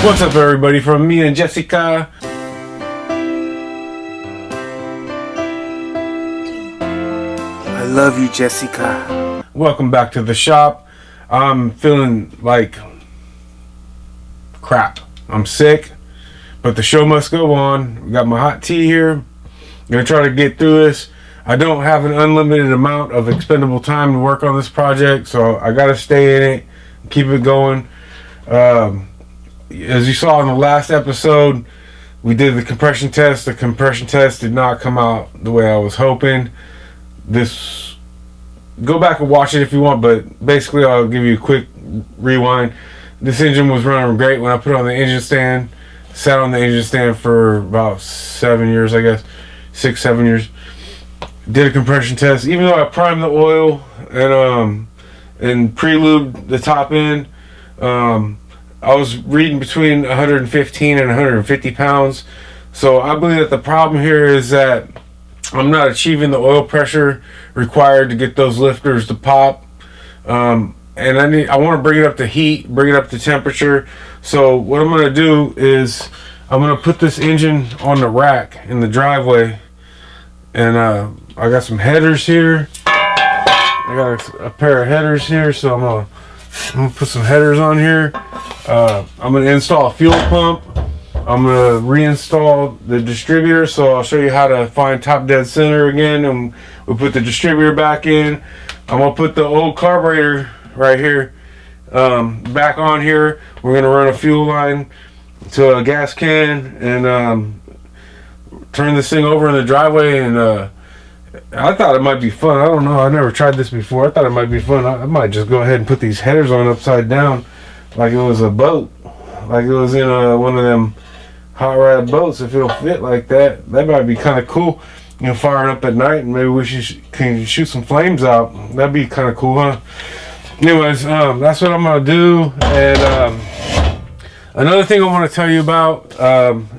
What's up, everybody, from me and Jessica. I love you, Jessica. Welcome back to the shop. I'm feeling like crap. I'm sick, but the show must go on. We got my hot tea here. I'm gonna try to get through this. I don't have an unlimited amount of expendable time to work on this project, so I gotta stay in it, keep it going. As you saw in the last episode, we did the compression test. The compression test did not come out the way I was hoping. Go back and watch it if you want, but basically I'll give you a quick rewind. This engine was running great when I put it on the engine stand. Sat on the engine stand for about 7 years, I guess. 6-7 years. Did a compression test. Even though I primed the oil and pre-lubed the top end, I was reading between 115 and 150 pounds. So I believe that the problem here is that I'm not achieving the oil pressure required to get those lifters to pop. And I want to bring it up to heat, bring it up to temperature. So what I'm going to do is I'm going to put this engine on the rack in the driveway. And I got some headers here. I got a pair of headers here, so I'm gonna put some headers on here. I'm gonna install a fuel pump. I'm gonna reinstall the distributor, so I'll show you how to find top dead center again, and we'll put the distributor back in. I'm gonna put the old carburetor right here back on here. We're gonna run a fuel line to a gas can and turn this thing over in the driveway. And I thought it might be fun. I don't know, I never tried this before. I thought it might be fun. I might just go ahead and put these headers on upside down like it was a boat, like it was in one of them hot rod boats. If it'll fit like that, that might be kind of cool. You know, firing up at night, and maybe we can shoot some flames out. That'd be kind of cool, huh? Anyways, that's what I'm gonna do. And another thing I want to tell you about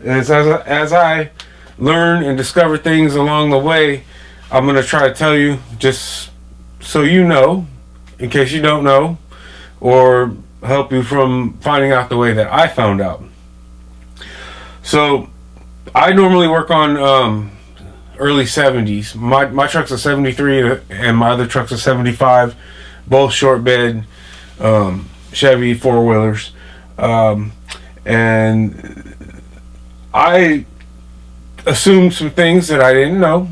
is as I learn and discover things along the way, I'm going to try to tell you, just so you know, in case you don't know, or help you from finding out the way that I found out. So I normally work on early 70s. My truck's a 73 and my other truck's a 75, both short bed Chevy four-wheelers. And I assumed some things that I didn't know.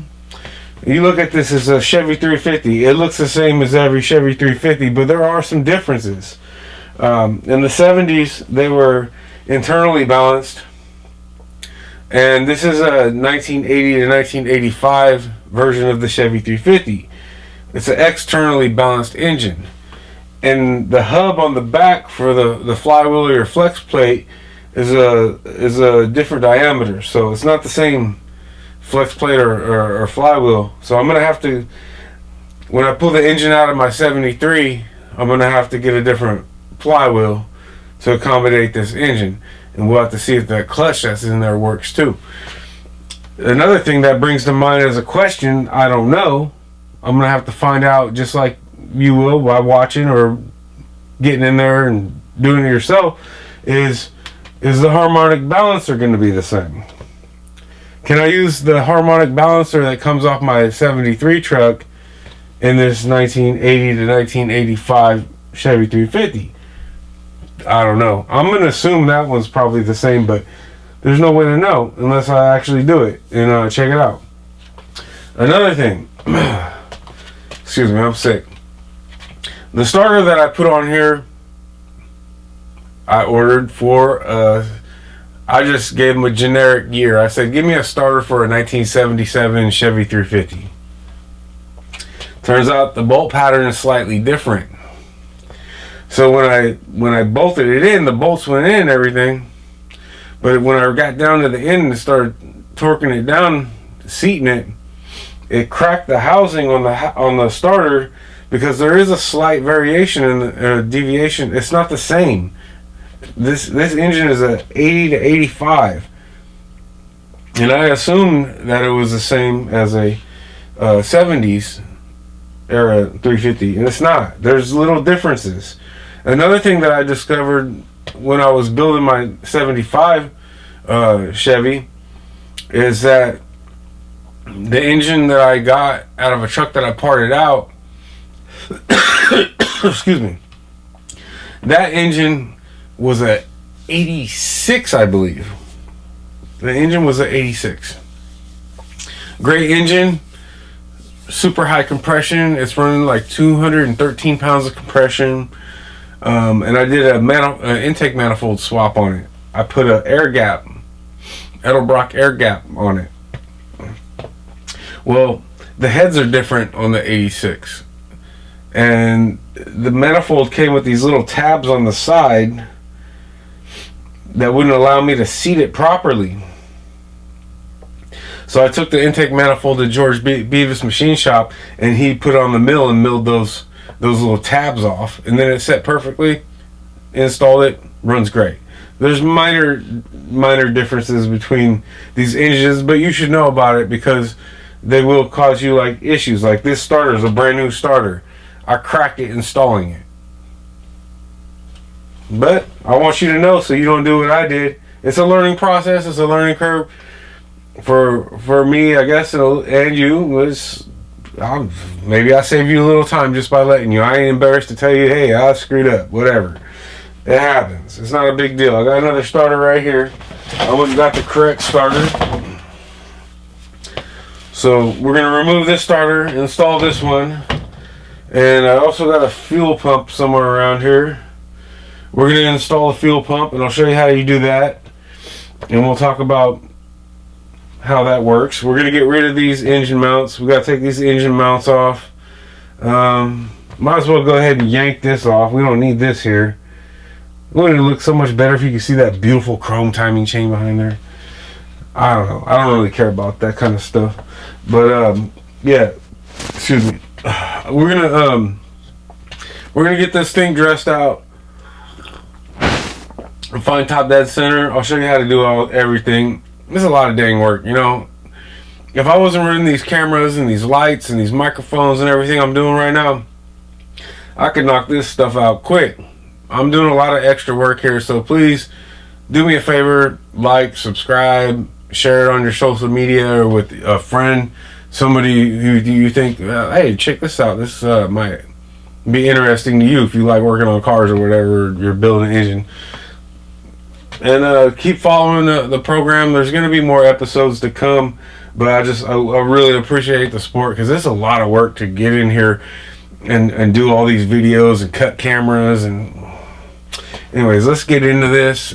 You look at this as a Chevy 350. It looks the same as every Chevy 350, but there are some differences. In the 70s, they were internally balanced, and this is a 1980 to 1985 version of the Chevy 350. It's an externally balanced engine, and the hub on the back for the flywheel or flex plate is a different diameter, so it's not the same flex plate or flywheel. So I'm gonna have to, when I pull the engine out of my 73, I'm gonna have to get a different flywheel to accommodate this engine, and we'll have to see if that clutch that's in there works too. Another thing that brings to mind as a question, I don't know, I'm gonna have to find out, just like you will by watching or getting in there and doing it yourself, is the harmonic balancer going to be the same? Can I use the harmonic balancer that comes off my 73 truck in this 1980 to 1985 Chevy 350? I don't know. I'm going to assume that one's probably the same, but there's no way to know unless I actually do it and check it out. Another thing, excuse me, I'm sick. The starter that I put on here, I ordered for, I just gave him a generic year. I said, give me a starter for a 1977 Chevy 350. Turns out the bolt pattern is slightly different. So when I bolted it in, the bolts went in and everything. But when I got down to the end and started torquing it down, seating it, it cracked the housing on the starter, because there is a slight variation in the deviation. It's not the same. This engine is a 80 to 85, and I assumed that it was the same as a 70s era 350, and it's not. There's little differences. Another thing that I discovered when I was building my 75 Chevy is that the engine that I got out of a truck that I parted out, excuse me, that engine was a 86, I believe. The engine was a 86. Great engine, super high compression. It's running like 213 pounds of compression. And I did an intake manifold swap on it. I put an air gap, Edelbrock air gap on it. Well, the heads are different on the 86. And the manifold came with these little tabs on the side that wouldn't allow me to seat it properly. So I took the intake manifold to George Beavis Machine Shop, and he put it on the mill and milled those little tabs off, and then it set perfectly. Installed it, runs great. There's minor differences between these engines, but you should know about it because they will cause you like issues. Like this starter is a brand new starter. I cracked it installing it. But I want you to know so you don't do what I did. It's a learning process. It's a learning curve for me, I guess, and you. Maybe I saved you a little time just by letting you. I ain't embarrassed to tell you, hey, I screwed up. Whatever. It happens. It's not a big deal. I got another starter right here. I went and got the correct starter. So we're going to remove this starter, install this one. And I also got a fuel pump somewhere around here. We're going to install a fuel pump, and I'll show you how you do that. And we'll talk about how that works. We're going to get rid of these engine mounts. We got to take these engine mounts off. Might as well go ahead and yank this off. We don't need this here. Wouldn't it look so much better if you could see that beautiful chrome timing chain behind there? I don't know. I don't really care about that kind of stuff. But yeah, excuse me. We're gonna get this thing dressed out and find top dead center. I'll show you how to do everything. It's a lot of dang work, you know. If I wasn't running these cameras and these lights and these microphones and everything I'm doing right now, I could knock this stuff out quick. I'm doing a lot of extra work here, so please do me a favor, like, subscribe, share it on your social media or with a friend, somebody who you think, hey, check this out. This might be interesting to you if you like working on cars or whatever, you're building an engine. And keep following the program. There's going to be more episodes to come, but I really appreciate the support because it's a lot of work to get in here and do all these videos and cut cameras. And anyways, let's get into this.